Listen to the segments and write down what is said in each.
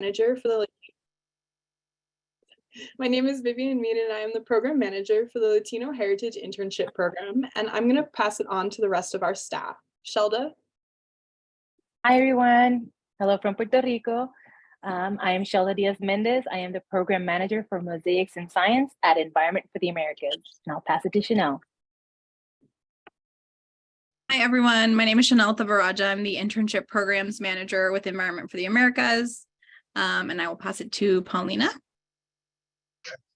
Manager for the My name is Vivian Meade, and I am the Program Manager for the Latino Heritage Internship Program, and I'm going to pass it on to the rest of our staff. Shelda? Hi, everyone. Hello from Puerto Rico. I am Shelly Diaz Mendes. I am the Program Manager for Mosaics and Science at Environment for the Americas. And I'll pass it to Chanel. Hi, everyone. My name is Thevarajah. I'm the Internship Programs Manager with Environment for the Americas, and I will pass it to Paulina.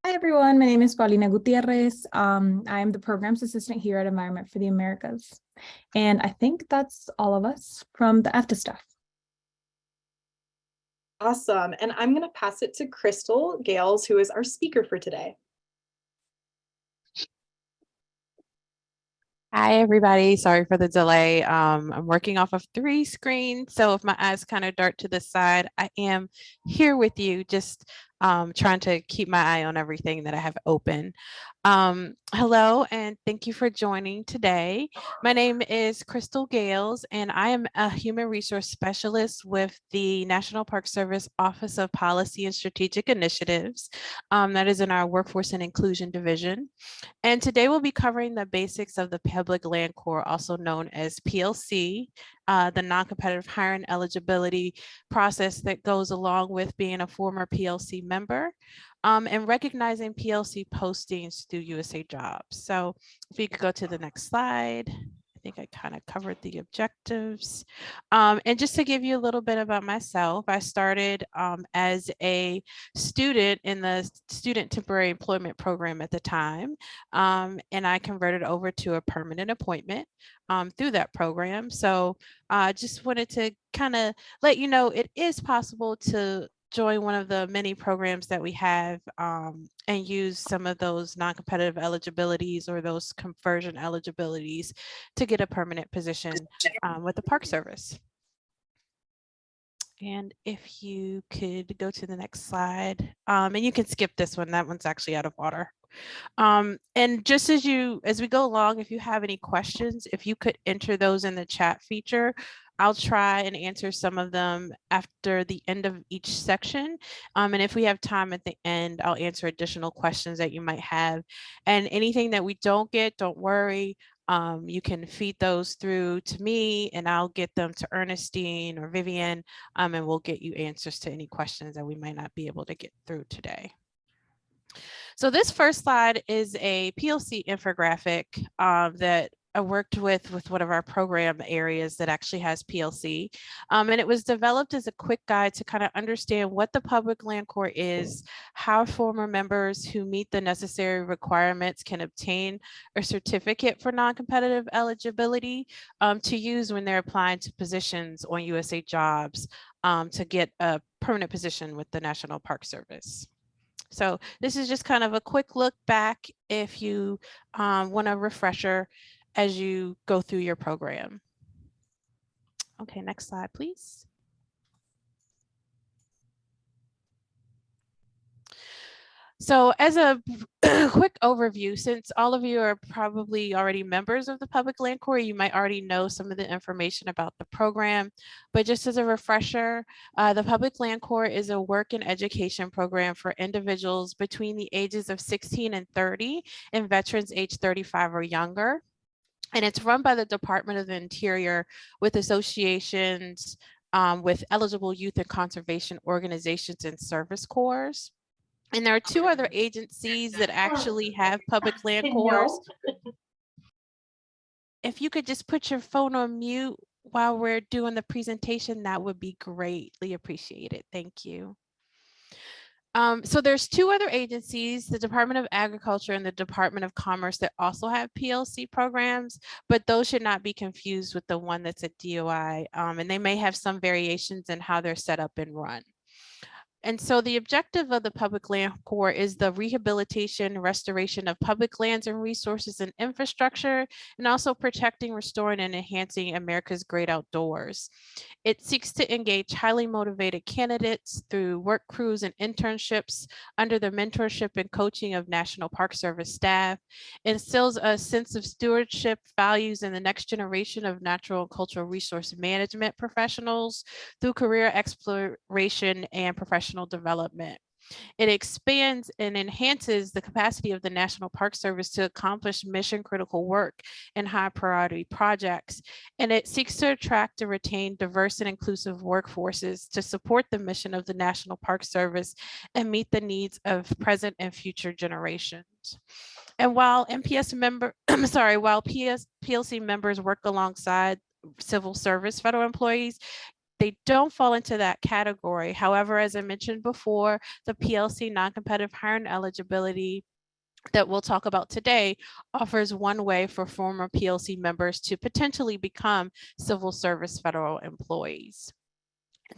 Hi, everyone. My name is Paulina Gutierrez. I am the Programs Assistant here at Environment for the Americas. And I think that's all of us from the EFTA staff. Awesome. And I'm going to pass it to Crystal Gailes, who is our speaker for today. Hi, everybody. Sorry for the delay. I'm working off of 3 screens, so if my eyes kind of dart to the side, I am here with you, just trying to keep my eye on everything that I have open. Hello, and thank you for joining today. My name is Crystal Gailes, and I am a Human Resource Specialist with the National Park Service Office of Policy and Strategic Initiatives. That is in our Workforce and Inclusion Division. And today we'll be covering the basics of the Public Land Corps, also known as PLC, the non-competitive hiring eligibility process that goes along with being a former PLC member, and recognizing PLC postings through USAJOBS. So if you could go to the next slide. I think I kind of covered the objectives. And just to give you a little bit about myself, I started as a student in the Student Temporary Employment Program at the time, and I converted over to a permanent appointment through that program. So I just wanted to kind of let you know it is possible to join one of the many programs that we have and use some of those non-competitive eligibilities or those conversion eligibilities to get a permanent position with the Park Service. And if you could go to the next slide, and you can skip this one, that one's actually out of order. And just as we go along, if you have any questions, if you could enter those in the chat feature, I'll try and answer some of them after the end of each section. And if we have time at the end, I'll answer additional questions that you might have. And anything that we don't get, don't worry. You can feed those through to me and I'll get them to Ernestine or Vivian, and we'll get you answers to any questions that we might not be able to get through today. So this first slide is a PLC infographic that I worked with one of our program areas that actually has PLC. And it was developed as a quick guide to kind of understand what the Public Land Corps is, how former members who meet the necessary requirements can obtain a certificate for non-competitive eligibility to use when they're applying to positions on USAJOBS to get a permanent position with the National Park Service. So this is just kind of a quick look back if you want a refresher as you go through your program. Okay, next slide, please. So as a quick overview, since all of you are probably already members of the Public Land Corps, you might already know some of the information about the program. But just as a refresher, the Public Land Corps is a work and education program for individuals between the ages of 16 and 30 and veterans age 35 or younger. And it's run by the Department of the Interior with associations with eligible youth and conservation organizations and service corps. And there are 2 other agencies that actually have public land corps. If you could just put your phone on mute while we're doing the presentation, that would be greatly appreciated. Thank you. So there's 2 other agencies, the Department of Agriculture and the Department of Commerce, that also have PLC programs, but those should not be confused with the one that's at DOI, and they may have some variations in how they're set up and run. And so the objective of the Public Land Corps is the rehabilitation, restoration of public lands and resources and infrastructure, and also protecting, restoring, and enhancing America's great outdoors. It seeks to engage highly motivated candidates through work crews and internships under the mentorship and coaching of National Park Service staff, instills a sense of stewardship, values in the next generation of natural and cultural resource management professionals through career exploration and professional development. It expands and enhances the capacity of the National Park Service to accomplish mission critical work and high priority projects. And it seeks to attract and retain diverse and inclusive workforces to support the mission of the National Park Service and meet the needs of present and future generations. And while PLC members work alongside civil service federal employees, they don't fall into that category. However, as I mentioned before, the PLC non-competitive hiring eligibility that we'll talk about today offers one way for former PLC members to potentially become civil service federal employees.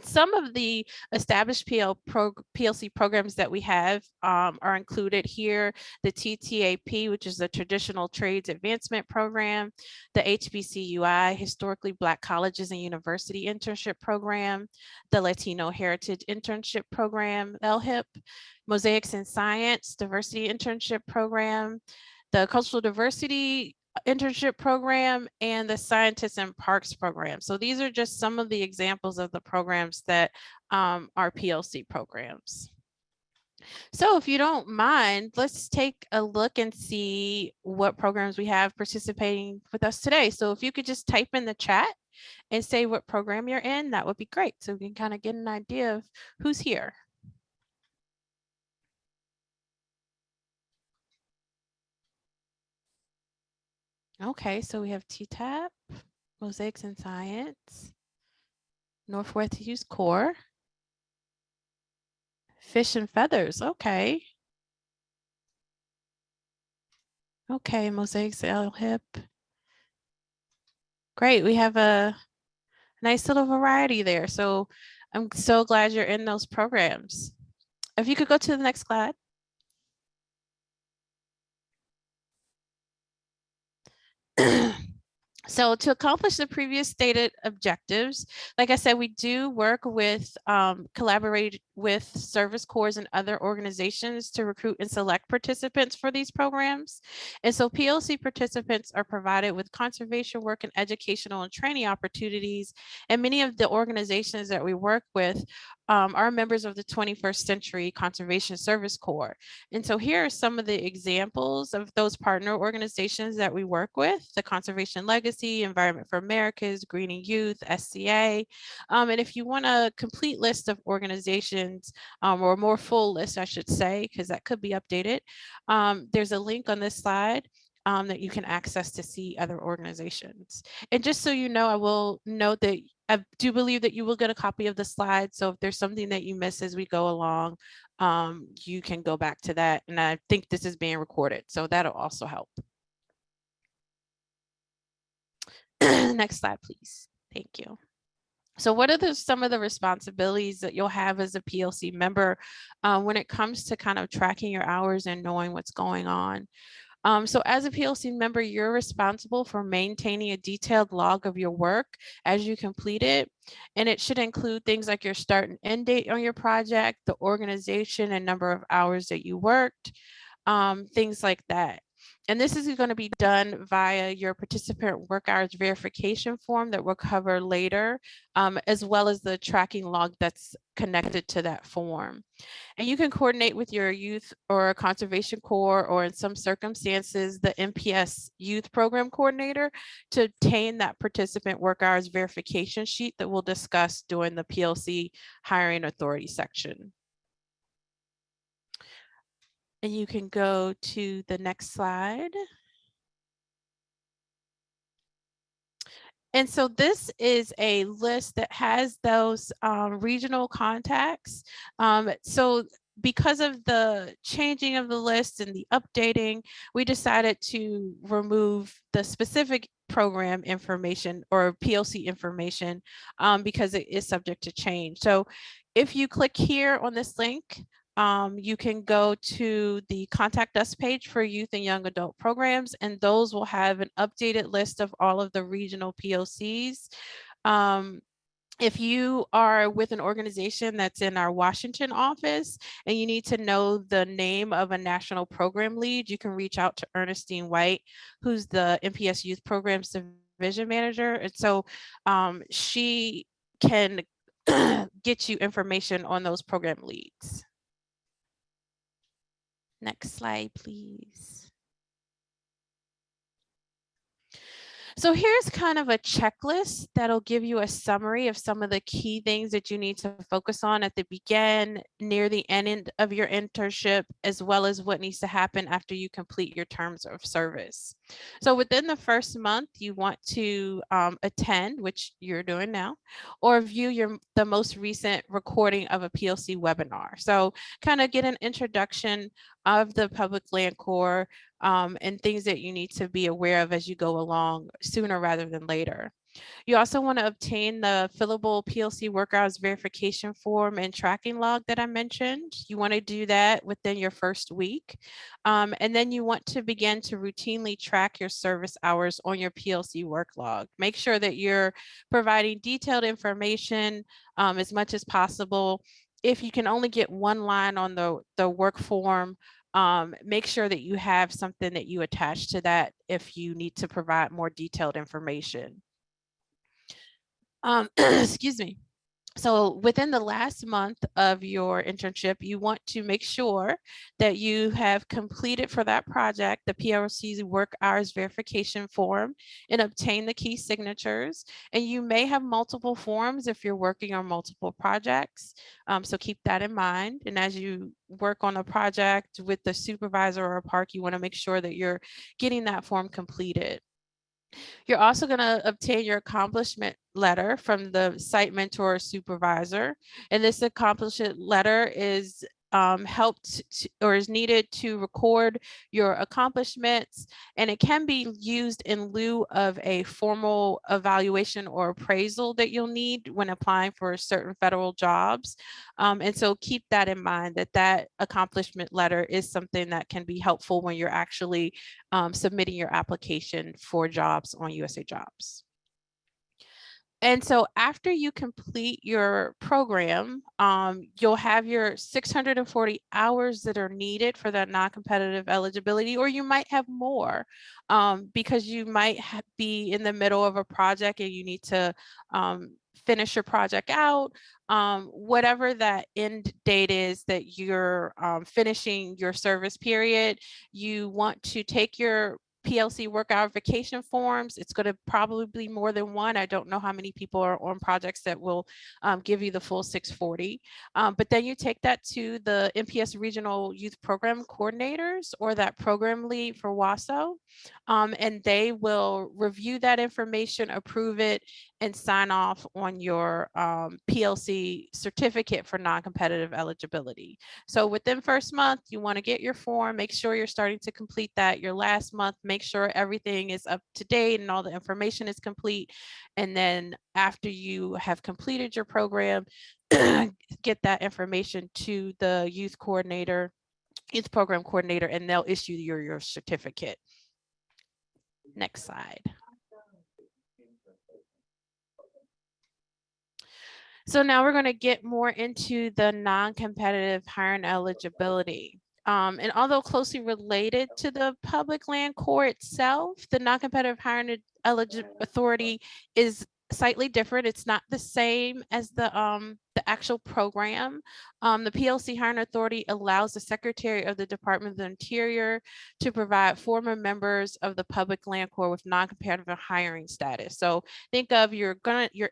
Some of the established PLC programs that we have are included here: the TTAP, which is the Traditional Trades Advancement Program, the HBCUI, Historically Black Colleges and University Internship Program, the Latino Heritage Internship Program, LHIP, Mosaics in Science, Diversity Internship Program, the Cultural Diversity Internship Program, and the Scientists and Parks Program. So these are just some of the examples of the programs that are PLC programs. So if you don't mind, let's take a look and see what programs we have participating with us today. So if you could just type in the chat and say what program you're in, that would be great. So we can kind of get an idea of who's here. Okay, so we have TTAP, Mosaics in Science, Northwest Youth Corps, Fish and Feathers, okay. Okay, Mosaics, LHIP. Great, we have a nice little variety there. So I'm so glad you're in those programs. If you could go to the next slide. So to accomplish the previous stated objectives, like I said, we do work with, collaborate with service corps and other organizations to recruit and select participants for these programs. And so PLC participants are provided with conservation work and educational and training opportunities. And many of the organizations that we work with are members of the 21st Century Conservation Service Corps. And so here are some of the examples of those partner organizations that we work with: the Conservation Legacy, Environment for Americas, Greening Youth, SCA. And if you want a complete list of organizations, or a more full list, I should say, because that could be updated, there's a link on this slide that you can access to see other organizations. And just so you know, I will note that I do believe that you will get a copy of the slide. So if there's something that you miss as we go along, you can go back to that. And I think this is being recorded, so that'll also help. Next slide, please. Thank you. So what are some of the responsibilities that you'll have as a PLC member when it comes to kind of tracking your hours and knowing what's going on? So as a PLC member, you're responsible for maintaining a detailed log of your work as you complete it. And it should include things like your start and end date on your project, the organization and number of hours that you worked, things like that. And this is going to be done via your participant work hours verification form that we'll cover later, as well as the tracking log that's connected to that form. And you can coordinate with your youth or conservation corps, or in some circumstances, the MPS youth program coordinator, to obtain that participant work hours verification sheet that we'll discuss during the PLC hiring authority section. And you can go to the next slide. And so this is a list that has those regional contacts. So because of the changing of the list and the updating, we decided to remove the specific program information or PLC information because it is subject to change. So if you click here on this link, you can go to the Contact Us page for youth and young adult programs, and those will have an updated list of all of the regional PLCs. If you are with an organization that's in our Washington office and you need to know the name of a national program lead, you can reach out to Ernestine White, who's the NPS Youth Programs Division Manager. And so she can get you information on those program leads. Next slide, please. So here's kind of a checklist that'll give you a summary of some of the key things that you need to focus on at the begin, near the end of your internship, as well as what needs to happen after you complete your terms of service. So within the first month, you want to attend, which you're doing now, or view the most recent recording of a PLC webinar. So kind of get an introduction of the Public Land Corps and things that you need to be aware of as you go along sooner rather than later. You also want to obtain the fillable PLC work hours verification form and tracking log that I mentioned. You want to do that within your first week. And then you want to begin to routinely track your service hours on your PLC work log. Make sure that you're providing detailed information as much as possible. If you can only get one line on the work form, make sure that you have something that you attach to that if you need to provide more detailed information. Excuse me. So within the last month of your internship, you want to make sure that you have completed for that project the PLC work hours verification form and obtain the key signatures. And you may have multiple forms if you're working on multiple projects. So keep that in mind. And as you work on a project with the supervisor or a park, you want to make sure that you're getting that form completed. You're also going to obtain your accomplishment letter from the site mentor or supervisor. And this accomplishment letter is is needed to record your accomplishments, and it can be used in lieu of a formal evaluation or appraisal that you'll need when applying for certain federal jobs. And so keep that in mind, that accomplishment letter is something that can be helpful when you're actually submitting your application for jobs on USAJOBS. And so after you complete your program, you'll have your 640 hours that are needed for that non-competitive eligibility, or you might have more because you might be in the middle of a project and you need to finish your project out. Whatever that end date is that you're finishing your service period, you want to take your PLC work hour vacation forms. It's going to probably be more than one. I don't know how many people are on projects that will give you the full 640. But then you take that to the NPS Regional Youth Program Coordinators or that program lead for WASO, and they will review that information, approve it, and sign off on your PLC certificate for non-competitive eligibility. So within first month, you want to get your form, make sure you're starting to complete that. Your last month, make sure everything is up to date and all the information is complete. And then after you have completed your program, get that information to the youth coordinator, youth program coordinator, and they'll issue your certificate. Next slide. So now we're going to get more into the non-competitive hiring eligibility. And although closely related to the Public Land Corps itself, the non-competitive hiring authority is slightly different. It's not the same as the actual program. The PLC Hiring Authority allows the Secretary of the Department of the Interior to provide former members of the Public Land Corps with non-competitive hiring status. So think of you're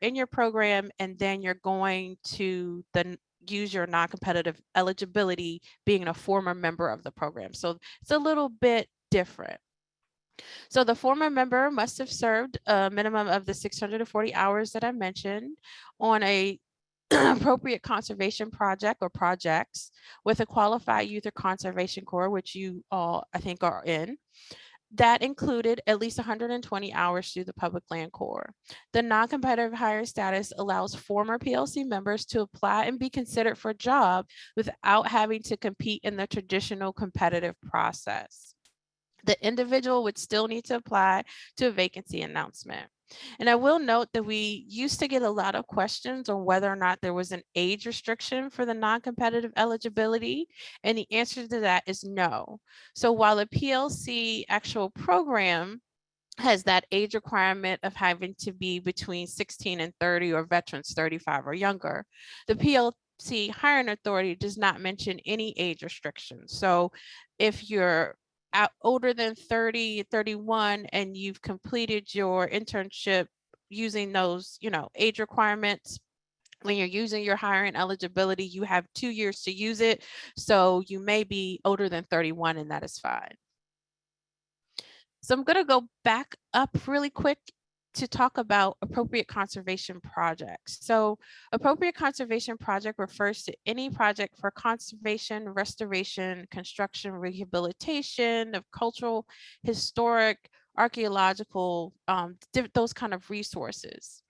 in your program and then you're going to use your non-competitive eligibility being a former member of the program. So it's a little bit different. So the former member must have served a minimum of the 640 hours that I mentioned on a appropriate conservation project or projects with a qualified youth or conservation corps, which you all I think are in, that included at least 120 hours through the Public Land Corps. The non-competitive hire status allows former PLC members to apply and be considered for a job without having to compete in the traditional competitive process. The individual would still need to apply to a vacancy announcement. And I will note that we used to get a lot of questions on whether or not there was an age restriction for the non-competitive eligibility, and the answer to that is no. So while a PLC actual program has that age requirement of having to be between 16 and 30 or veterans 35 or younger, the PLC hiring authority does not mention any age restrictions. So if you're older than 30, 31, and you've completed your internship using those, age requirements, when you're using your hiring eligibility, you have 2 years to use it. So you may be older than 31 and that is fine. So I'm going to go back up really quick to talk about appropriate conservation projects. So appropriate conservation project refers to any project for conservation, restoration, construction, rehabilitation of cultural, historic, archaeological, those kind of resources.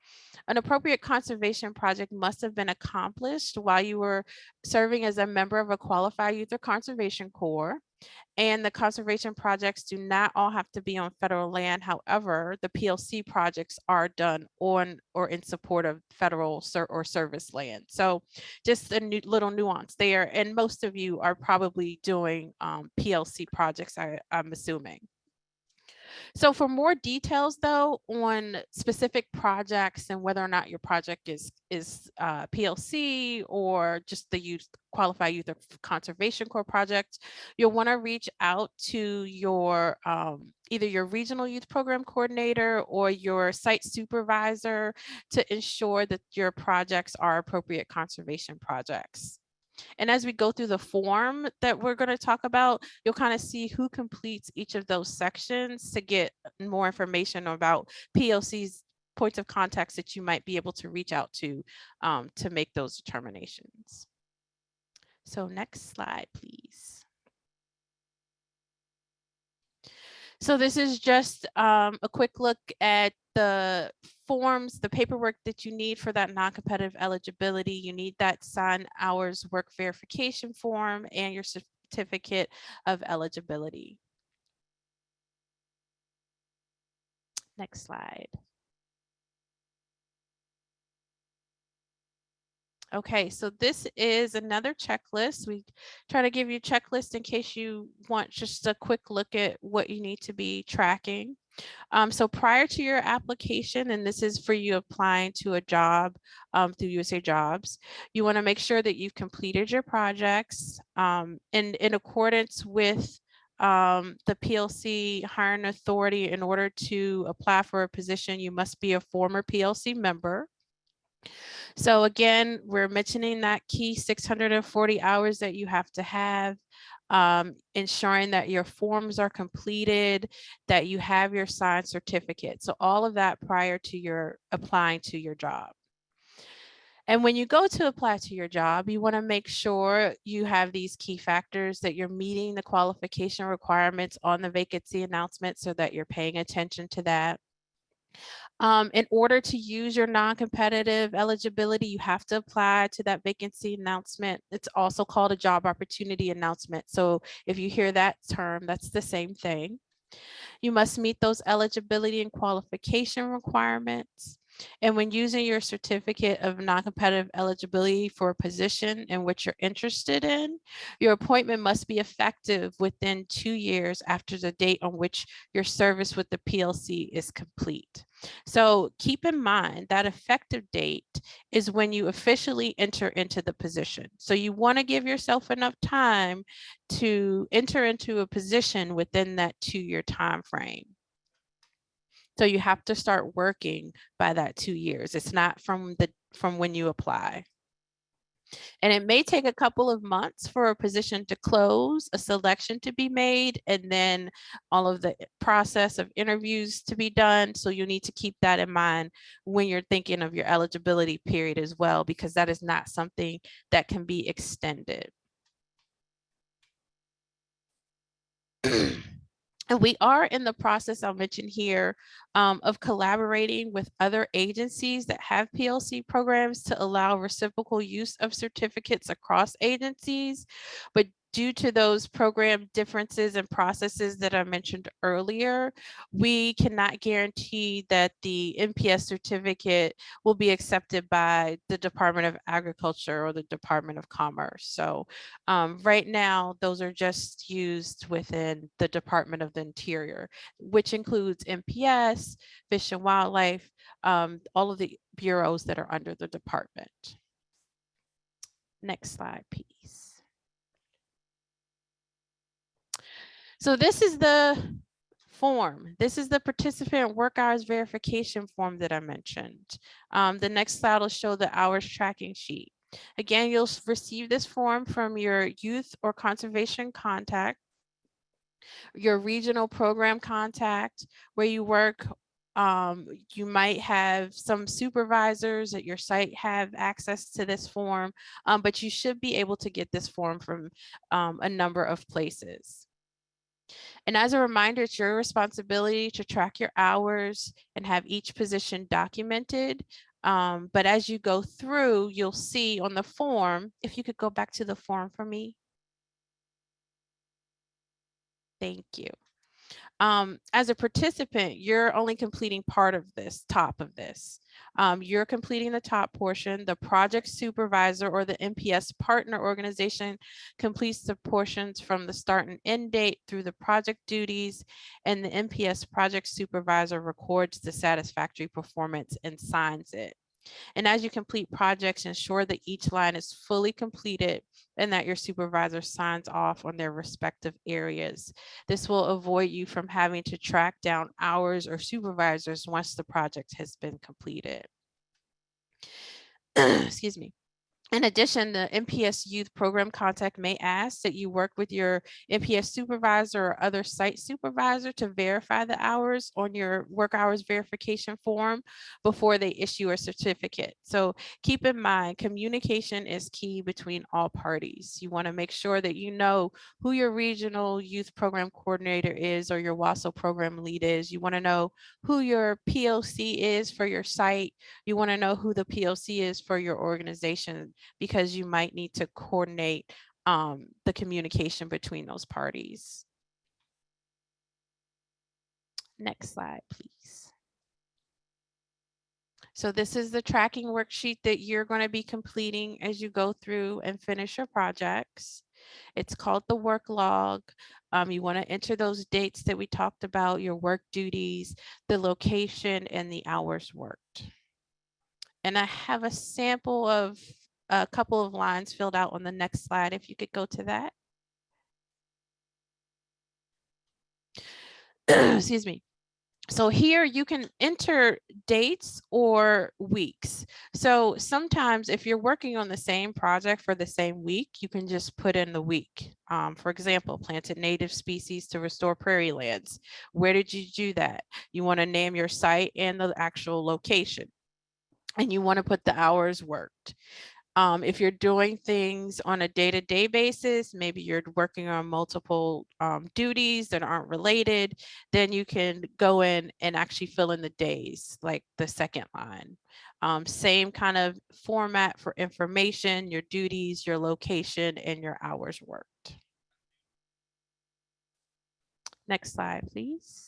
An appropriate conservation project must have been accomplished while you were serving as a member of a qualified youth or conservation corps. And the conservation projects do not all have to be on federal land. However, the PLC projects are done on or in support of federal or service land. So just a little nuance there. And most of you are probably doing PLC projects, I'm assuming. So for more details though on specific projects and whether or not your project is PLC or just the qualified youth or conservation corps project, you'll want to reach out to your either your regional youth program coordinator or your site supervisor to ensure that your projects are appropriate conservation projects. And as we go through the form that we're going to talk about, you'll kind of see who completes each of those sections to get more information about PLC's points of contact that you might be able to reach out to make those determinations. So next slide, please. So this is just a quick look at the forms, the paperwork that you need for that non-competitive eligibility. You need that signed hours work verification form and your certificate of eligibility. Next slide. Okay, so this is another checklist. We try to give you a checklist in case you want just a quick look at what you need to be tracking. So prior to your application, and this is for you applying to a job through USAJOBS, you want to make sure that you've completed your projects in accordance with the PLC hiring authority. In order to apply for a position, you must be a former PLC member. So again, we're mentioning that key 640 hours that you have to have, ensuring that your forms are completed, that you have your signed certificate. So all of that prior to your applying to your job. And when you go to apply to your job, you want to make sure you have these key factors, that you're meeting the qualification requirements on the vacancy announcement so that you're paying attention to that. In order to use your non-competitive eligibility, you have to apply to that vacancy announcement. It's also called a job opportunity announcement. So if you hear that term, that's the same thing. You must meet those eligibility and qualification requirements. And when using your certificate of non-competitive eligibility for a position in which you're interested in, your appointment must be effective within 2 years after the date on which your service with the PLC is complete. So keep in mind that effective date is when you officially enter into the position. So you want to give yourself enough time to enter into a position within that 2-year time frame. So you have to start working by that 2 years. It's not from when you apply. And it may take a couple of months for a position to close, a selection to be made, and then all of the process of interviews to be done. So you need to keep that in mind when you're thinking of your eligibility period as well, because that is not something that can be extended. And we are in the process, I'll mention here, of collaborating with other agencies that have PLC programs to allow reciprocal use of certificates across agencies. But due to those program differences and processes that I mentioned earlier, we cannot guarantee that the NPS certificate will be accepted by the Department of Agriculture or the Department of Commerce. So right now, those are just used within the Department of the Interior, which includes NPS, Fish and Wildlife, all of the bureaus that are under the department. Next slide, please. So this is the form. This is the participant work hours verification form that I mentioned. The next slide will show the hours tracking sheet. Again, you'll receive this form from your youth or conservation contact, your regional program contact where you work. You might have some supervisors at your site have access to this form, but you should be able to get this form from a number of places. And as a reminder, it's your responsibility to track your hours and have each position documented. But as you go through, you'll see on the form, if you could go back to the form for me. Thank you. As a participant, you're only completing part of this, top of this. You're completing the top portion. The project supervisor or the NPS partner organization completes the portions from the start and end date through the project duties, and the NPS project supervisor records the satisfactory performance and signs it. And as you complete projects, ensure that each line is fully completed and that your supervisor signs off on their respective areas. This will avoid you from having to track down hours or supervisors once the project has been completed. Excuse me. In addition, the NPS youth program contact may ask that you work with your NPS supervisor or other site supervisor to verify the hours on your work hours verification form before they issue a certificate. So keep in mind, communication is key between all parties. You want to make sure that you know who your regional youth program coordinator is or your WASO program lead is. You want to know who your PLC is for your site. You want to know who the PLC is for your organization, because you might need to coordinate the communication between those parties. Next slide, please. So this is the tracking worksheet that you're going to be completing as you go through and finish your projects. It's called the work log. You want to enter those dates that we talked about, your work duties, the location, and the hours worked. And I have a sample of a couple of lines filled out on the next slide. If you could go to that. Excuse me. So here you can enter dates or weeks. So sometimes if you're working on the same project for the same week, you can just put in the week. For example, planted native species to restore prairie lands. Where did you do that? You want to name your site and the actual location. And you want to put the hours worked. If you're doing things on a day-to-day basis, maybe you're working on multiple duties that aren't related, then you can go in and actually fill in the days, like the second line. Same kind of format for information, your duties, your location, and your hours worked. Next slide, please.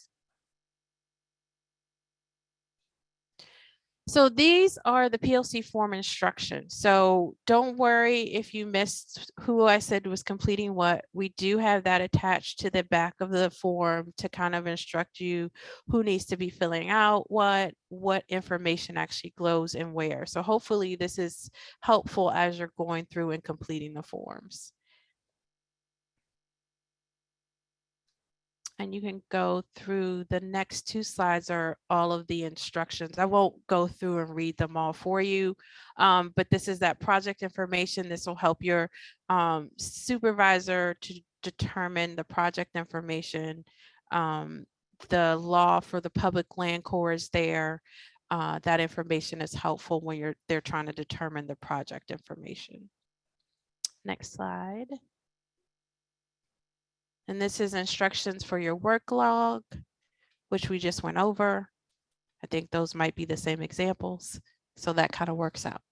So these are the PLC form instructions. So don't worry if you missed who I said was completing what. We do have that attached to the back of the form to kind of instruct you who needs to be filling out what information actually goes and where. So hopefully this is helpful as you're going through and completing the forms. And you can go through the next 2 slides are all of the instructions. I won't go through and read them all for you, but this is that project information. This will help your supervisor to determine the project information. The law for the public land corps is there. That information is helpful when they're trying to determine the project information. Next slide. And this is instructions for your work log, which we just went over. I think those might be the same examples. So that kind of works out.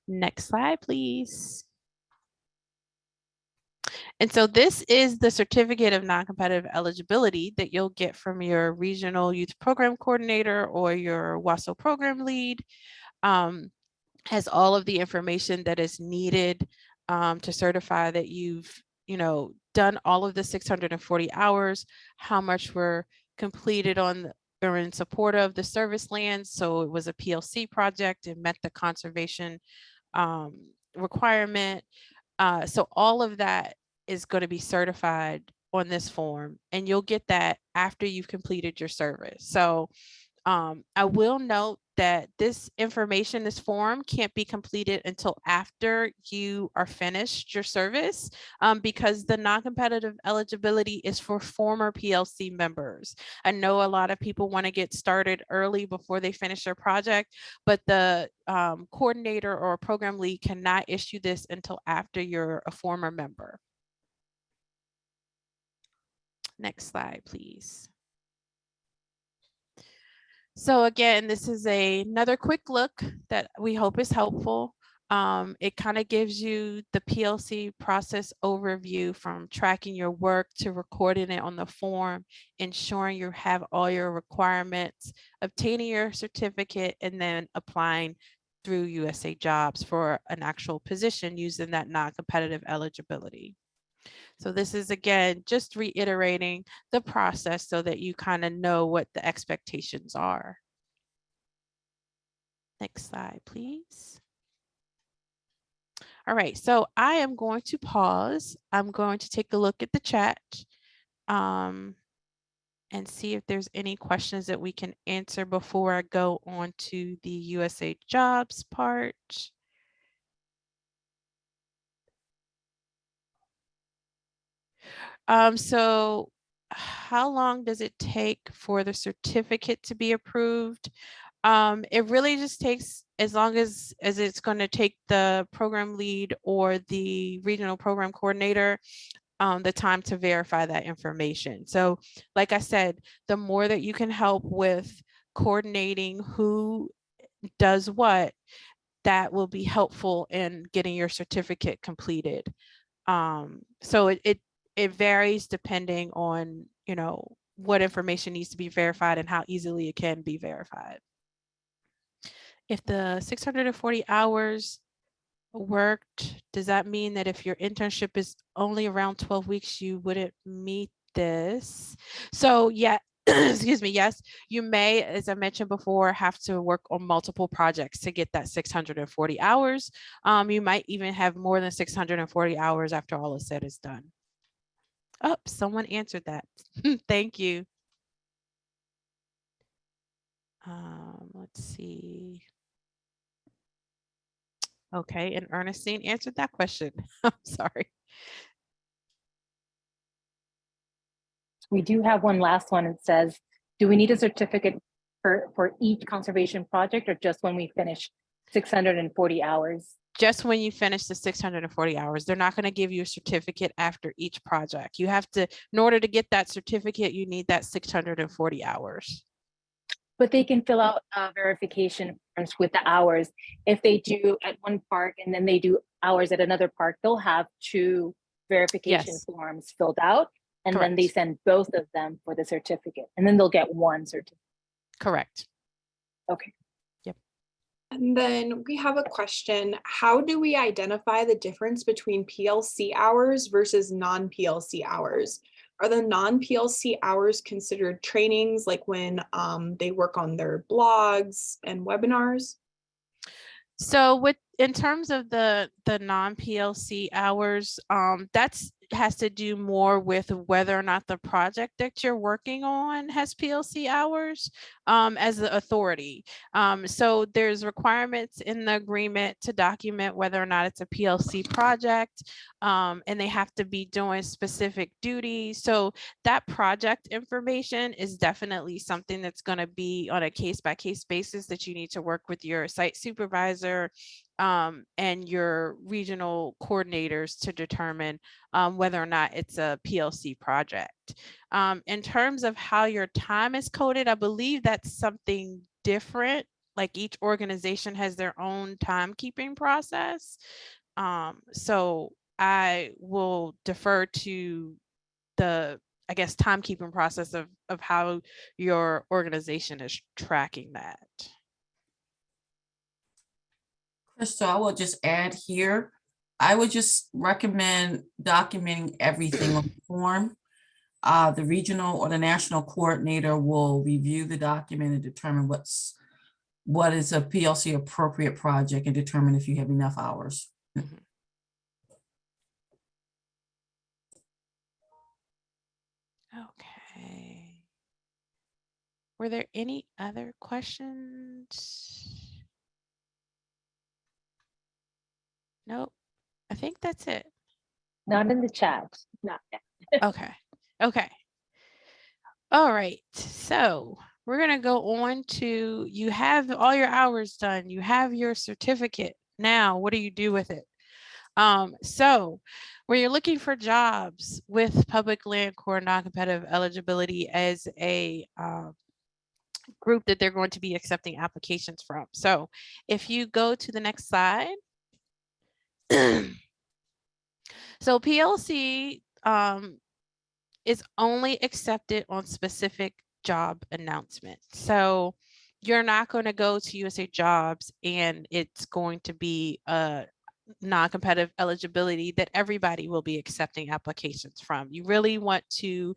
Next slide, please. And so this is the certificate of non-competitive eligibility that you'll get from your regional youth program coordinator or your WASO program lead. Has all of the information that is needed to certify that you've done all of the 640 hours, how much were completed on or in support of the service lands. So it was a PLC project, it met the conservation requirement. So all of that is going to be certified on this form, and you'll get that after you've completed your service. So I will note that this information, this form, can't be completed until after you are finished your service, because the non-competitive eligibility is for former PLC members. I know a lot of people want to get started early before they finish their project, but the coordinator or program lead cannot issue this until after you're a former member. Next slide, please. So again, this is another quick look that we hope is helpful. It kind of gives you the PLC process overview from tracking your work to recording it on the form, ensuring you have all your requirements, obtaining your certificate, and then applying through USAJOBS for an actual position using that non-competitive eligibility. So this is, again, just reiterating the process so that you kind of know what the expectations are. Next slide, please. All right, so I am going to pause. I'm going to take a look at the chat and see if there's any questions that we can answer before I go on to the USAJOBS part. So how long does it take for the certificate to be approved? It really just takes as long as it's going to take the program lead or the regional program coordinator the time to verify that information. So like I said, the more that you can help with coordinating who does what, that will be helpful in getting your certificate completed. So it varies depending on, what information needs to be verified and how easily it can be verified. If the 640 hours worked, does that mean that if your internship is only around 12 weeks, you wouldn't meet this? So yeah, excuse me, yes, you may, as I mentioned before, have to work on multiple projects to get that 640 hours. You might even have more than 640 hours after all is said is done. Oh, someone answered that. Thank you. Let's see. Okay, and Ernestine answered that question. I'm sorry. We do have one last one. It says, do we need a certificate for each conservation project or just when we finish 640 hours? Just when you finish the 640 hours. They're not going to give you a certificate after each project. You have to, in order to get that certificate, you need that 640 hours. But they can fill out verification forms with the hours. If they do at one park and then they do hours at another park, they'll have 2 verification forms filled out. And Correct. Then they send both of them for the certificate. And then they'll get 1 certificate. Correct. Okay. Yep. And then we have a question. How do we identify the difference between PLC hours versus non-PLC hours? Are the non-PLC hours considered trainings, like when they work on their blogs and webinars? So in terms of the non-PLC hours, that's has to do more with whether or not the project that you're working on has PLC hours as the authority. So there's requirements in the agreement to document whether or not it's a PLC project, and they have to be doing specific duties. So that project information is definitely something that's going to be on a case-by-case basis that you need to work with your site supervisor and your regional coordinators to determine whether or not it's a PLC project. In terms of how your time is coded, I believe that's something different. Like each organization has their own timekeeping process. So I will defer to the, I guess, timekeeping process of how your organization is tracking that. Crystal, I will just add here, I would just recommend documenting everything on the form. The regional or the national coordinator will review the document and determine what is a PLC appropriate project and determine if you have enough hours. Okay. Were there any other questions? Nope. I think that's it. Not in the chat. Not yet. Okay. Okay. All right. So we're going to go on to, you have all your hours done. You have your certificate. Now, what do you do with it? So when you're looking for jobs with public land core non-competitive eligibility as a group that they're going to be accepting applications from. So if you go to the next slide. So PLC is only accepted on specific job announcements. So you're not going to go to USAJOBS and it's going to be a non-competitive eligibility that everybody will be accepting applications from. You really want to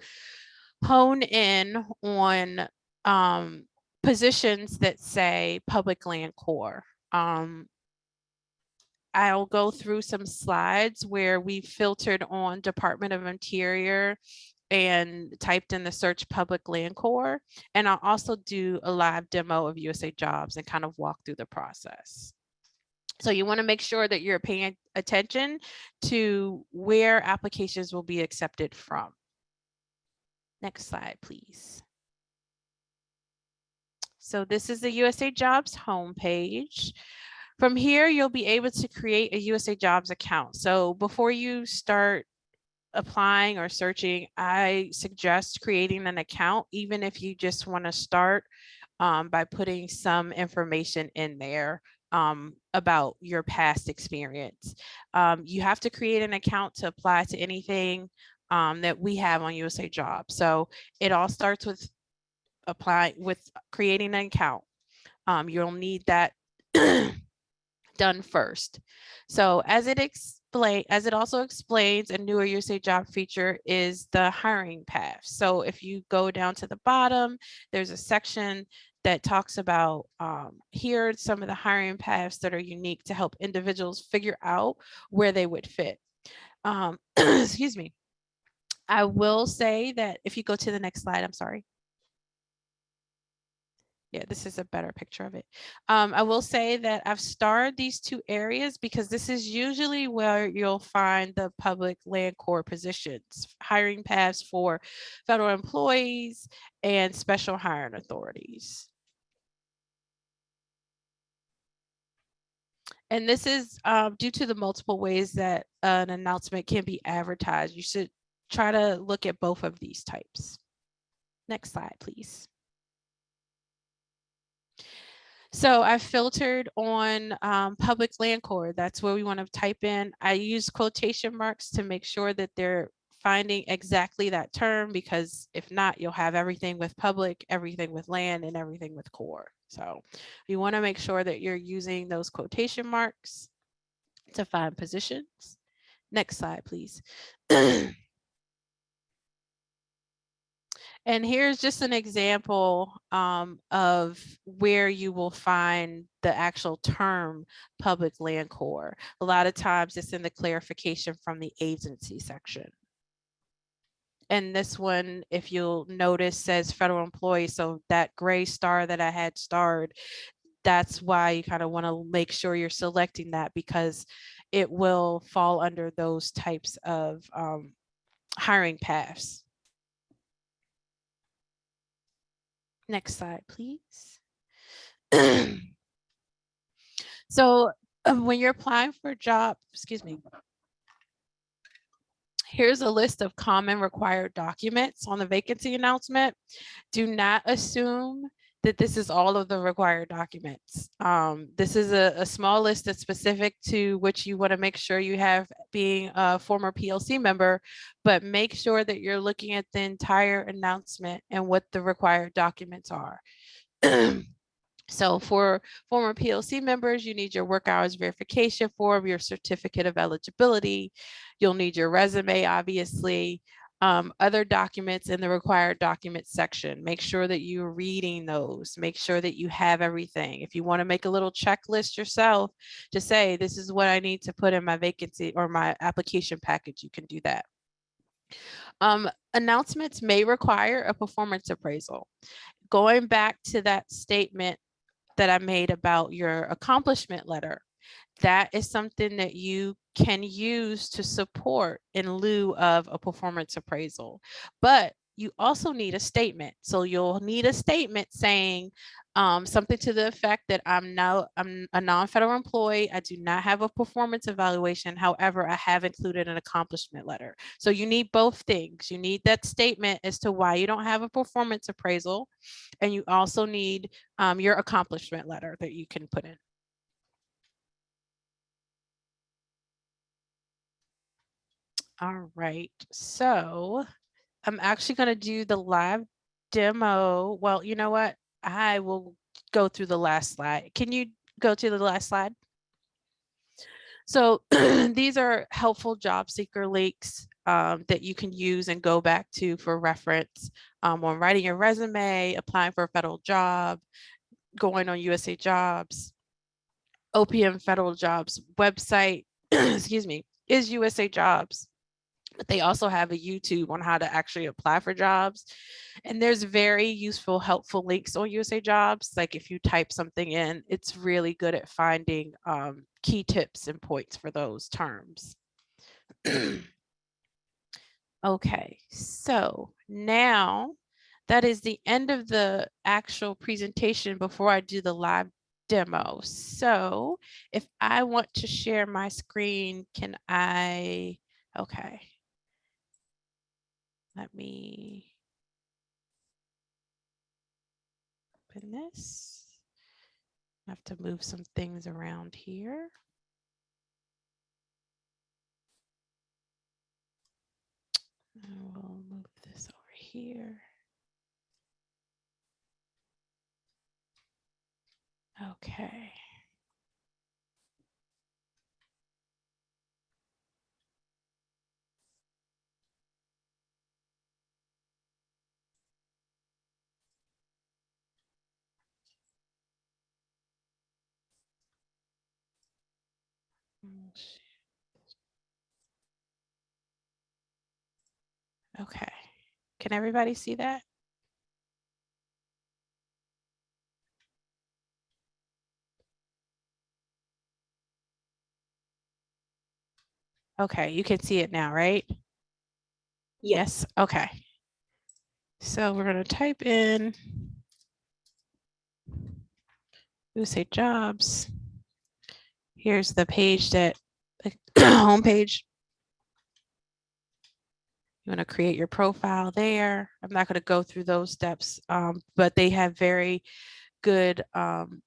hone in on positions that say public land core. I'll go through some slides where we filtered on Department of Interior and typed in the search public land core. And I'll also do a live demo of USAJOBS and kind of walk through the process. So you want to make sure that you're paying attention to where applications will be accepted from. Next slide, please. So this is the USAJOBS homepage. From here, you'll be able to create a USAJOBS account. So before you start applying or searching, I suggest creating an account, even if you just want to start by putting some information in there about your past experience. You have to create an account to apply to anything that we have on USAJOBS. So it all starts with creating an account. You'll need that done first. So as it also explains, a newer USAJOB feature is the hiring path. So if you go down to the bottom, there's a section that talks about here are some of the hiring paths that are unique to help individuals figure out where they would fit. Excuse me. I will say that if you go to the next slide, I'm sorry. Yeah, this is a better picture of it. I will say that I've starred these two areas because this is usually where you'll find the public land core positions, hiring paths for federal employees and special hiring authorities. And this is due to the multiple ways that an announcement can be advertised. You should try to look at both of these types. Next slide, please. So I filtered on public land core. That's where we want to type in. I use quotation marks to make sure that they're finding exactly that term, because if not, you'll have everything with public, everything with land, and everything with core. So you want to make sure that you're using those quotation marks to find positions. Next slide, please. And here's just an example of where you will find the actual term public land core. A lot of times it's in the clarification from the agency section. And this one, if you'll notice, says federal employee. So that gray star that I had starred, that's why you kind of want to make sure you're selecting that, because it will fall under those types of hiring paths. Next slide, please. So when you're applying for a job, excuse me, here's a list of common required documents on the vacancy announcement. Do not assume that this is all of the required documents. This is a small list that's specific to which you want to make sure you have being a former PLC member, but make sure that you're looking at the entire announcement and what the required documents are. So for former PLC members, you need your work hours verification form, your certificate of eligibility. You'll need your resume, obviously, other documents in the required documents section. Make sure that you're reading those. Make sure that you have everything. If you want to make a little checklist yourself to say, this is what I need to put in my vacancy or my application package, you can do that. Announcements may require a performance appraisal. Going back to that statement that I made about your accomplishment letter, that is something that you can use to support in lieu of a performance appraisal. But you also need a statement. So you'll need a statement saying something to the effect that I'm a non-federal employee. I do not have a performance evaluation. However, I have included an accomplishment letter. So you need both things. You need that statement as to why you don't have a performance appraisal. And you also need your accomplishment letter that you can put in. All right, so I'm actually going to do the live demo. Well, you know what? I will go through the last slide. Can you go to the last slide? So these are helpful job seeker links that you can use and go back to for reference when writing your resume, applying for a federal job, going on USAJOBS. OPM federal jobs website, excuse me, is USAJOBS. But they also have a YouTube on how to actually apply for jobs. And there's very useful, helpful links on USAJOBS. Like if you type something in, it's really good at finding key tips and points for those terms. Okay, so now that is the end of the actual presentation before I do the live demo. So if I want to share my screen, can I, okay. Let me open this. I have to move some things around here. I will move this over here. Okay. Okay. Can everybody see that? Okay, you can see it now, right? Yes. Okay. So we're going to type in USAJOBS. Here's the page that the homepage. You want to create your profile there. I'm not going to go through those steps, but they have very good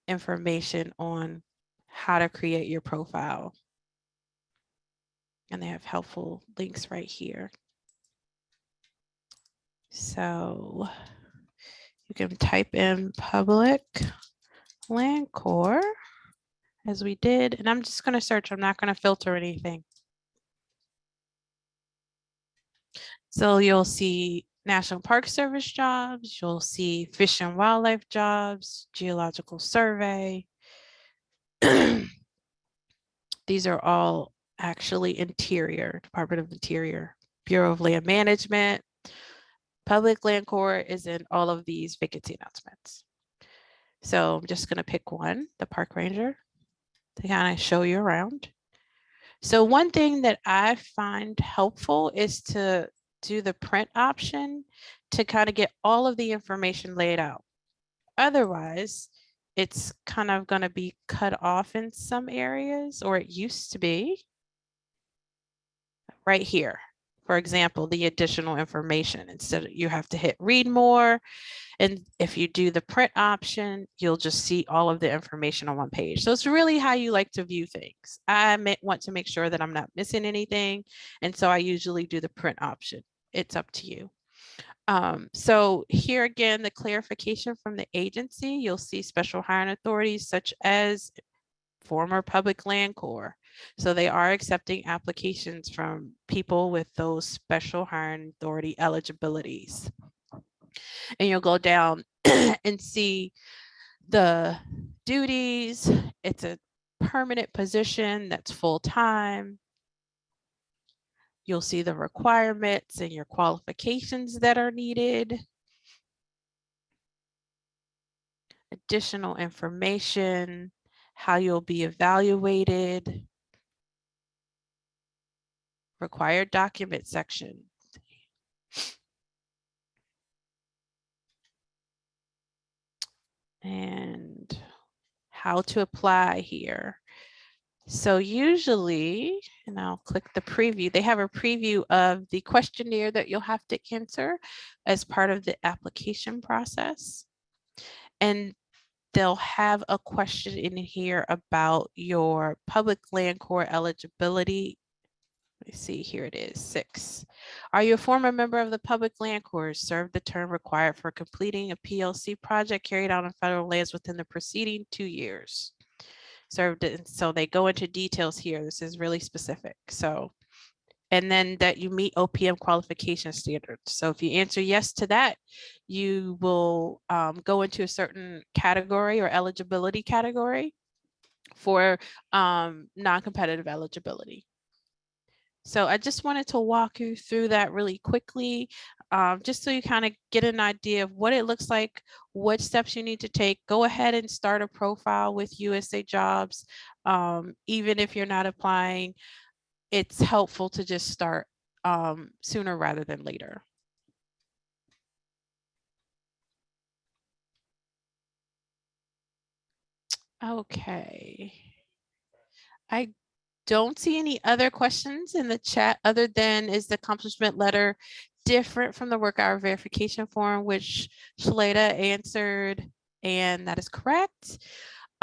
information on how to create your profile. And they have helpful links right here. So you can type in public land core as we did, and I'm just going to search. I'm not going to filter anything. So you'll see National Park Service jobs, you'll see Fish and Wildlife jobs, Geological Survey. These are all actually Interior, Department of Interior, Bureau of Land Management, Public Land Corps is in all of these vacancy announcements. So I'm just going to pick one, the park ranger, to kind of show you around. So one thing that I find helpful is to do the print option to kind of get all of the information laid out. Otherwise, it's kind of going to be cut off in some areas, or it used to be. Right here, for example, the additional information. Instead, you have to hit read more. And if you do the print option, you'll just see all of the information on one page. So it's really how you like to view things. I want to make sure that I'm not missing anything. And so I usually do the print option. It's up to you. So here again, the clarification from the agency, you'll see special hiring authorities such as former Public Land Corps. So they are accepting applications from people with those special hiring authority eligibilities. And you'll go down and see the duties. It's a permanent position that's full-time. You'll see the requirements and your qualifications that are needed. Additional information, how you'll be evaluated. Required document section. And how to apply here. So usually, and I'll click the preview, they have a preview of the questionnaire that you'll have to answer as part of the application process. And they'll have a question in here about your Public Land Corps eligibility. Let me see, here it is, 6. Are you a former member of the Public Land Corps? Served the term required for completing a PLC project carried out on federal lands within the preceding 2 years. Served it, so they go into details here. This is really specific. So, and then that you meet OPM qualification standards. So if you answer yes to that, you will go into a certain category or eligibility category for non-competitive eligibility. So I just wanted to walk you through that really quickly, just so you kind of get an idea of what it looks like, what steps you need to take. Go ahead and start a profile with USAJOBS. Even if you're not applying, it's helpful to just start sooner rather than later. Okay. I don't see any other questions in the chat other than, is the accomplishment letter different from the work hour verification form, which Shaleda answered, and that is correct.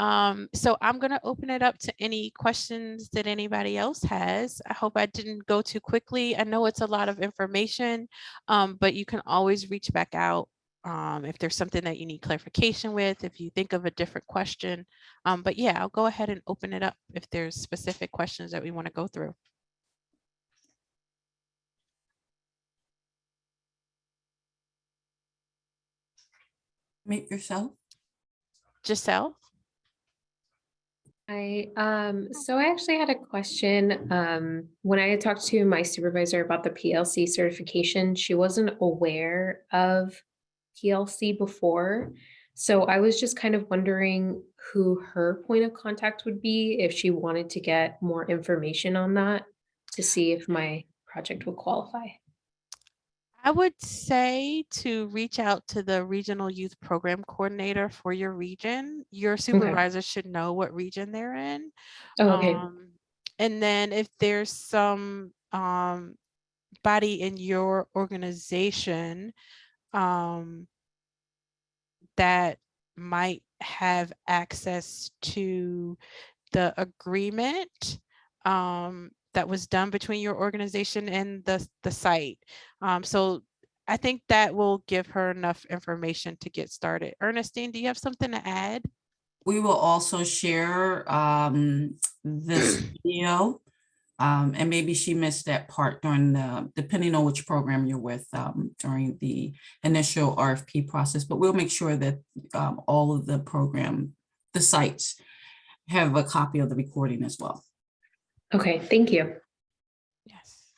So I'm going to open it up to any questions that anybody else has. I hope I didn't go too quickly. I know it's a lot of information, but you can always reach back out if there's something that you need clarification with, if you think of a different question. But yeah, I'll go ahead and open it up if there's specific questions that we want to go through. Mute yourself. Giselle? So I actually had a question. When I had talked to my supervisor about the PLC certification, she wasn't aware of PLC before. So I was just kind of wondering who her point of contact would be if she wanted to get more information on that to see if my project would qualify. I would say to reach out to the regional youth program coordinator for your region. Your supervisor should know what region they're in. Oh, okay. And then if there's some body in your organization that might have access to the agreement that was done between your organization and the site. So I think that will give her enough information to get started. Ernestine, do you have something to add? We will also share this video, and maybe she missed that part during depending on which program you're with during the initial RFP process, but we'll make sure that all of the sites have a copy of the recording as well. Okay, thank you. Yes.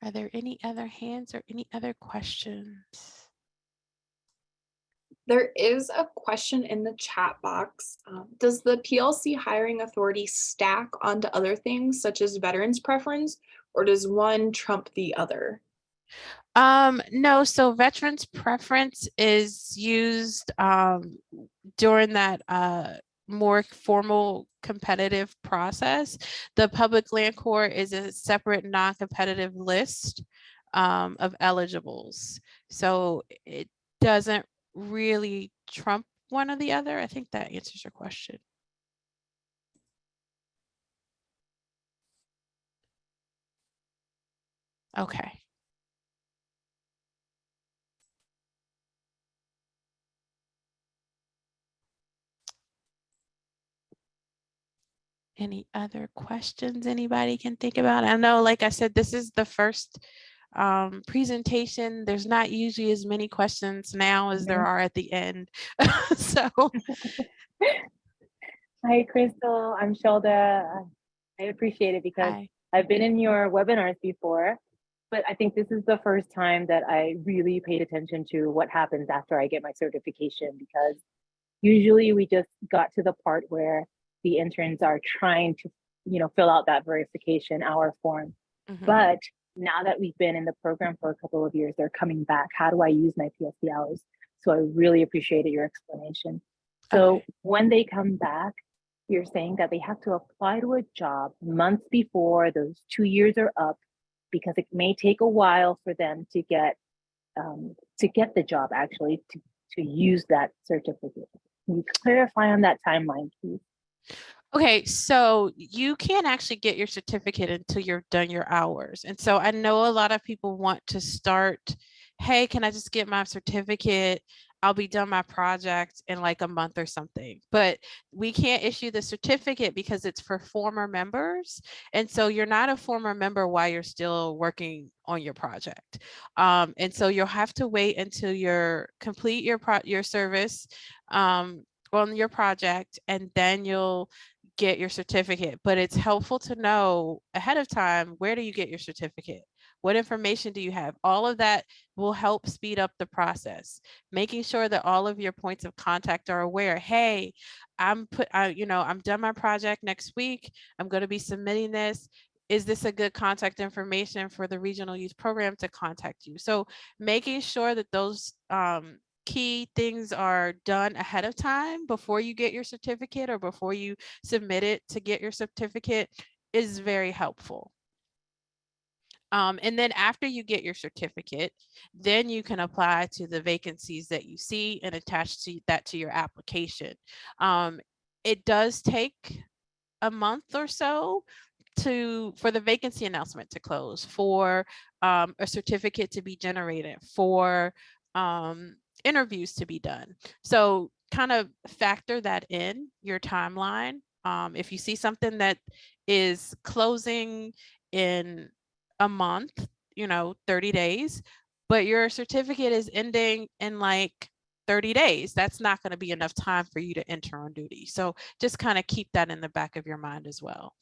Are there any other hands or any other questions? There is a question in the chat box. Does the PLC hiring authority stack onto other things such as veterans preference, or does one trump the other? No, so veterans preference is used during that more formal competitive process. The public land court is a separate non-competitive list of eligibles. So it doesn't really trump one or the other. I think that answers your question. Okay. Any other questions anybody can think about? I know, like I said, this is the first presentation. There's not usually as many questions now as there are at the end. So. Hi, Crystal. I'm Shelda. I appreciate it because I've been in your webinars before, but I think this is the first time that I really paid attention to what happens after I get my certification, because usually we just got to the part where the interns are trying to, fill out that verification hour form. But now that we've been in the program for a couple of years, they're coming back. How do I use my PLC hours? So I really appreciated your explanation. So when they come back, you're saying that they have to apply to a job months before those 2 years are up, because it may take a while for them to get the job, actually, to use that certificate. Can you clarify on that timeline, please? Okay, so you can't actually get your certificate until you're done your hours. And so I know a lot of people want to start, hey, can I just get my certificate? I'll be done my project in like a month or something. But we can't issue the certificate because it's for former members. And so you're not a former member while you're still working on your project. And so you'll have to wait until you're complete your service on your project, and then you'll get your certificate. But it's helpful to know ahead of time, where do you get your certificate? What information do you have? All of that will help speed up the process, making sure that all of your points of contact are aware. Hey, I'm done my project next week. I'm going to be submitting this. Is this a good contact information for the regional youth program to contact you? So making sure that those key things are done ahead of time before you get your certificate or before you submit it to get your certificate is very helpful. And then after you get your certificate, then you can apply to the vacancies that you see and attach that to your application. It does take a month or so for the vacancy announcement to close, for a certificate to be generated, for interviews to be done. So kind of factor that in your timeline. If you see something that is closing in a month, 30 days, but your certificate is ending in like 30 days, that's not going to be enough time for you to enter on duty. So just kind of keep that in the back of your mind as well.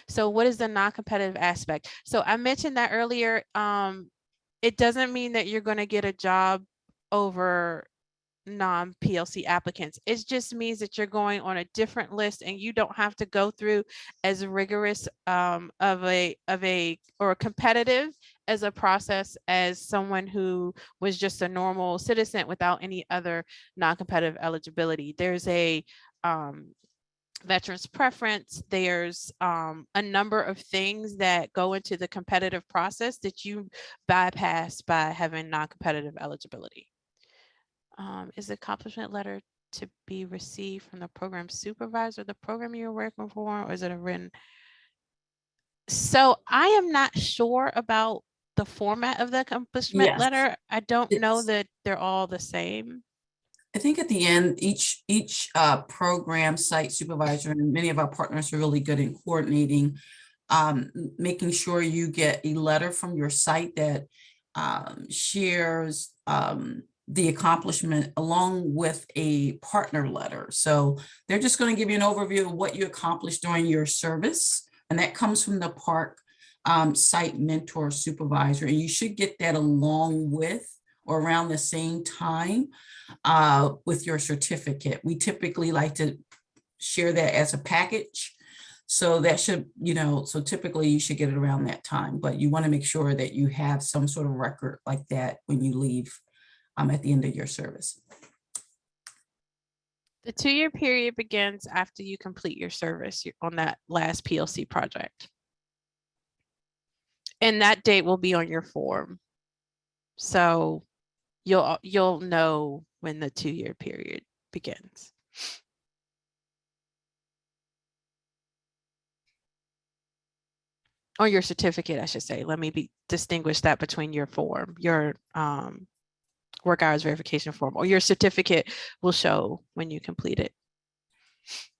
So what is the non-competitive aspect? So I mentioned that earlier. It doesn't mean that you're going to get a job over non-PLC applicants. It just means that you're going on a different list, and you don't have to go through as rigorous or competitive as a process as someone who was just a normal citizen without any other non-competitive eligibility. There's a veterans preference. There's a number of things that go into the competitive process that you bypass by having non-competitive eligibility. Is the accomplishment letter to be received from the program supervisor, the program you're working for, or is it a written? So I am not sure about the format of the accomplishment letter. I don't know that they're all the same. I think at the end, each program site supervisor, and many of our partners are really good in coordinating, making sure you get a letter from your site that shares the accomplishment along with a partner letter. So they're just going to give you an overview of what you accomplished during your service, and that comes from the park site mentor supervisor, and you should get that along with or around the same time with your certificate. We typically like to share that as a package. So that should, so typically you should get it around that time, but you want to make sure that you have some sort of record like that when you leave at the end of your service. The 2-year period begins after you complete your service on that last PLC project. And that date will be on your form. So you'll know when the 2-year period begins. Or your certificate, I should say. Let me distinguish that between your form, your work hours verification form, or your certificate will show when you complete it.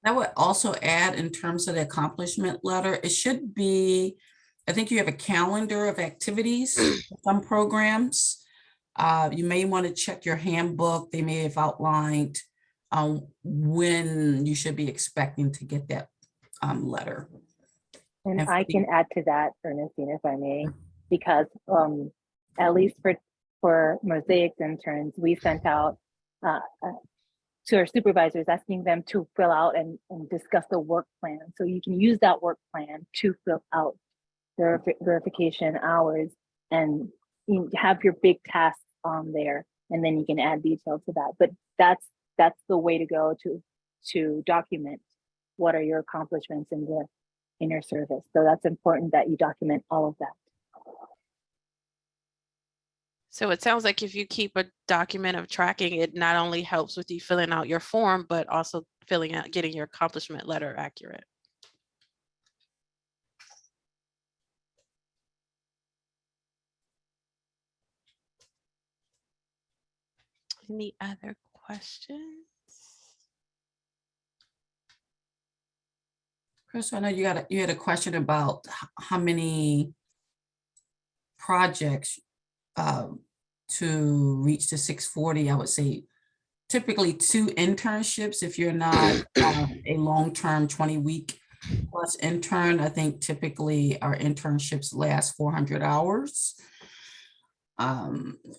I would also add, in terms of the accomplishment letter, it should be, I think you have a calendar of activities for some programs. You may want to check your handbook. They may have outlined when you should be expecting to get that letter. And I can add to that, Ernestine, if I may, because at least for Mosaics interns, we sent out to our supervisors asking them to fill out and discuss the work plan. So you can use that work plan to fill out their verification hours and you have your big tasks on there, and then you can add detail to that. But that's the way to go to document what are your accomplishments in your service. So that's important that you document all of that. So it sounds like if you keep a document of tracking, it not only helps with you filling out your form, but also getting your accomplishment letter accurate. Any other questions? Chris, I know you had a question about how many projects to reach the 640. I would say typically 2 internships if you're not a long-term 20-week plus intern. I think typically our internships last 400 hours.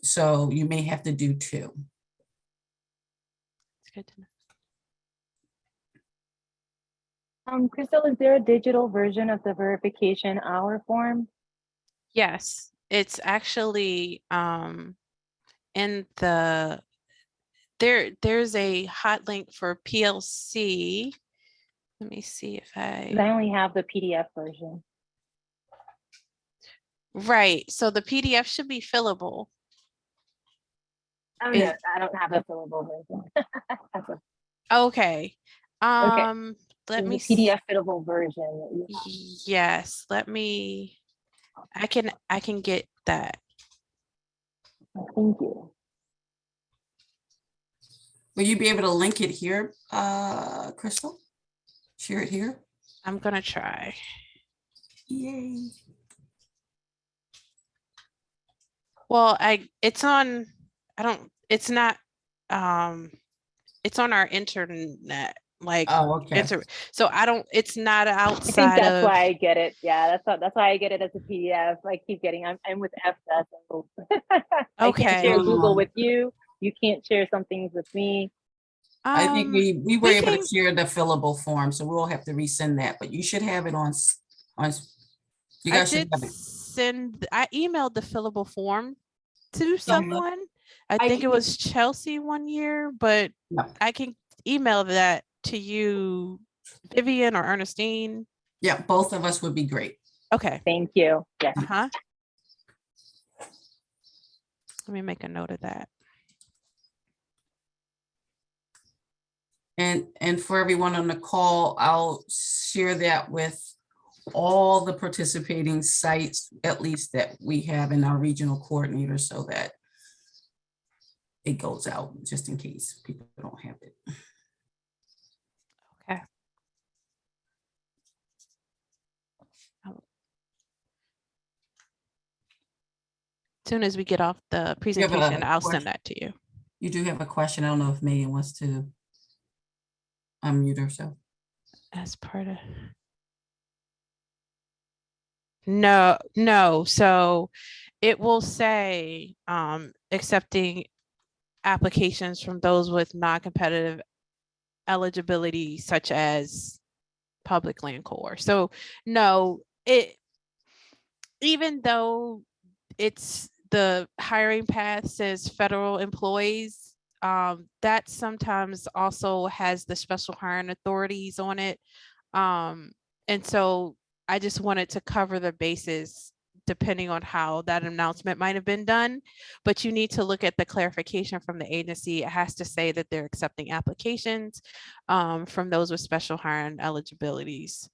So you may have to do 2. It's good to know. Crystal, is there a digital version of the verification hour form? Yes, it's actually in the there's a hot link for PLC. Let me see if I only have the PDF version. Right. So the PDF should be fillable. Oh, no, I don't have a fillable version. Okay. Let me see. PDF fillable version. Yes, let me, I can get that. Thank you. Will you be able to link it here, Crystal? Share it here? I'm gonna try. Yay. Well, it's on our internet, like, okay. So it's not outside. I think that's why I get it. Yeah, that's why I get it as a PDF. I keep getting, I'm with EFSA. So I can't share Google with you. You can't share some things with me. I think we were able to share the fillable form, so we'll have to resend that, but you should have it on you guys should have it. I emailed the fillable form to someone. I think it was Chelsea one year, but I can email that to you, Vivian or Ernestine. Yeah, both of us would be great. Okay. Thank you. Yes. Let me make a note of that. And for everyone on the call, I'll share that with all the participating sites, at least that we have in our regional coordinator, so that it goes out just in case people don't have it. Okay. As soon as we get off the presentation, I'll send that to you. You do have a question. I don't know if Megan wants to unmute herself. As part of. No. So it will say accepting applications from those with non-competitive eligibility, such as public land corps. So no, even though it's the hiring path says federal employees, that sometimes also has the special hiring authorities on it. And so I just wanted to cover the bases depending on how that announcement might have been done, but you need to look at the clarification from the agency. It has to say that they're accepting applications from those with special hiring eligibilities,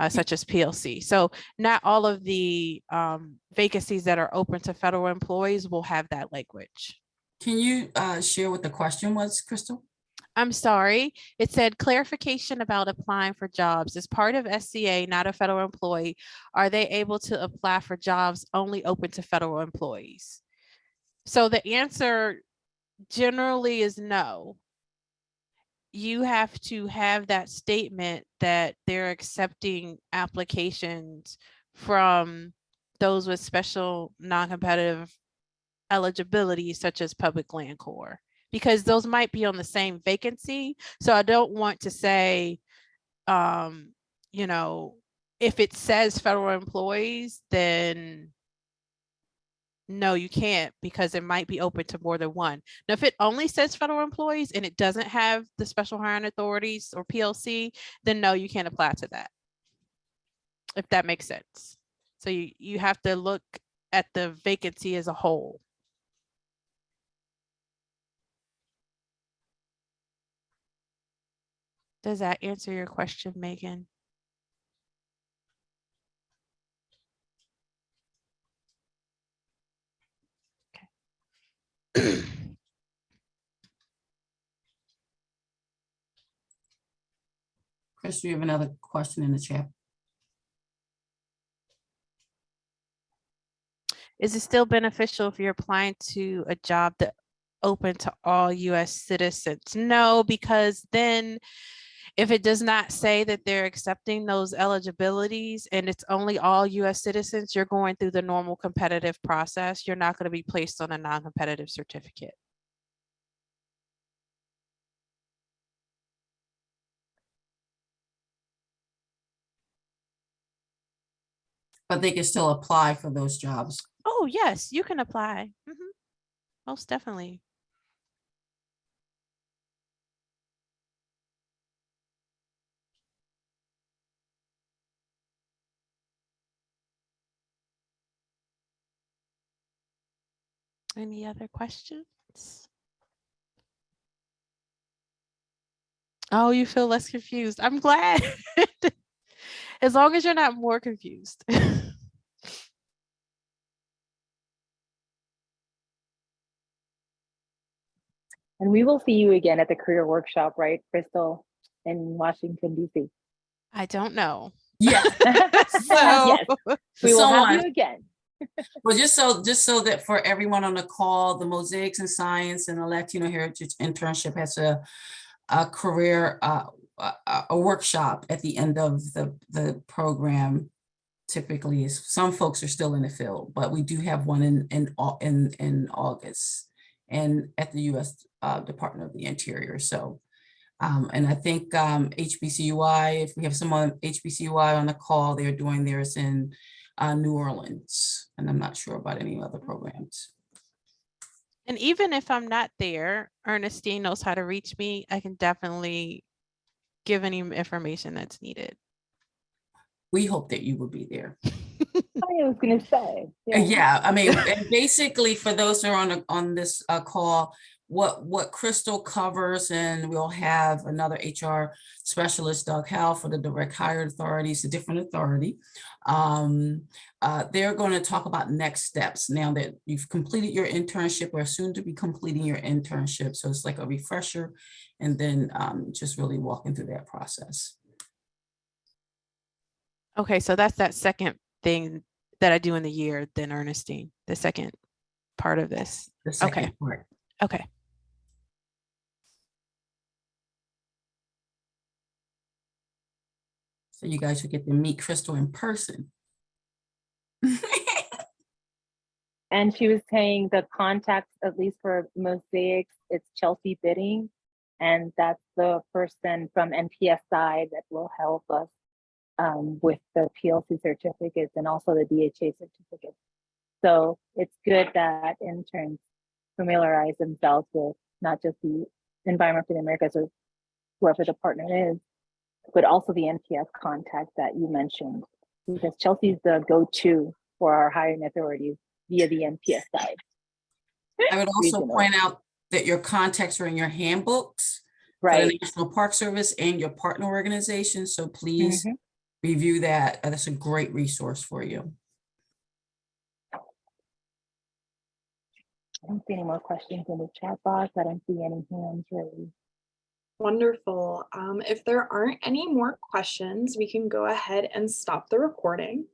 such as PLC. So not all of the vacancies that are open to federal employees will have that language. Can you share what the question was, Crystal? I'm sorry. It said clarification about applying for jobs. As part of SCA, not a federal employee, are they able to apply for jobs only open to federal employees? So the answer generally is no. You have to have that statement that they're accepting applications from those with special non-competitive eligibility, such as public land corps, because those might be on the same vacancy. So I don't want to say, you know, if it says federal employees, then no, you can't, because it might be open to more than one. Now, if it only says federal employees and it doesn't have the special hiring authorities or PLC, then no, you can't apply to that, if that makes sense. So you have to look at the vacancy as a whole. Does that answer your question, Megan? Okay. Chris, you have another question in the chat. Is it still beneficial if you're applying to a job that open to all US citizens? No, because then if it does not say that they're accepting those eligibilities and it's only all US citizens, you're going through the normal competitive process. You're not going to be placed on a non-competitive certificate. But they can still apply for those jobs. Oh, yes, you can apply. Most definitely. Any other questions? Oh, you feel less confused. I'm glad. As long as you're not more confused. And we will see you again at the career workshop, right, Crystal, in Washington, D.C. I don't know. Yeah. Yes, we will have you again. Well, just so that for everyone on the call, the Mosaics in Science and the Latino Heritage Internship has a career, a workshop at the end of the program. Typically, some folks are still in the field, but we do have one in August and at the U.S. Department of the Interior. So, and I think HBCUI, if we have someone HBCUI on the call, they're doing theirs in New Orleans, and I'm not sure about any other programs. And even if I'm not there, Ernestine knows how to reach me. I can definitely give any information that's needed. We hope that you will be there. I was going to say. Yeah, I mean, and basically for those who are on this call, what Crystal covers, and we'll have another HR specialist, Doug Howell, for the direct hire authorities, a different authority. They're going to talk about next steps now that you've completed your internship or soon to be completing your internship. So it's like a refresher, and then just really walking through that process. Okay, so that's that second thing that I do in the year, then Ernestine, the second part of this. The second part. Okay. So you guys will get to meet Crystal in person. And she was saying the contacts, at least for Mosaics, it's Chelsea Bidding. And that's the person from NPS side that will help us with the PLC certificates and also the DHA certificates. So it's good that interns familiarize themselves with not just the Environment for the Americas or whoever the partner is, but also the NPS contact that you mentioned, because Chelsea's the go-to for our hiring authorities via the NPS side. I would also Regional. point out that your contacts are in your handbooks for Right. the National Park Service and your partner organization. So please review that. That's a great resource for you. I don't see any more questions in the chat box. I don't see any hands raised. Wonderful. If there aren't any more questions, we can go ahead and stop the recording.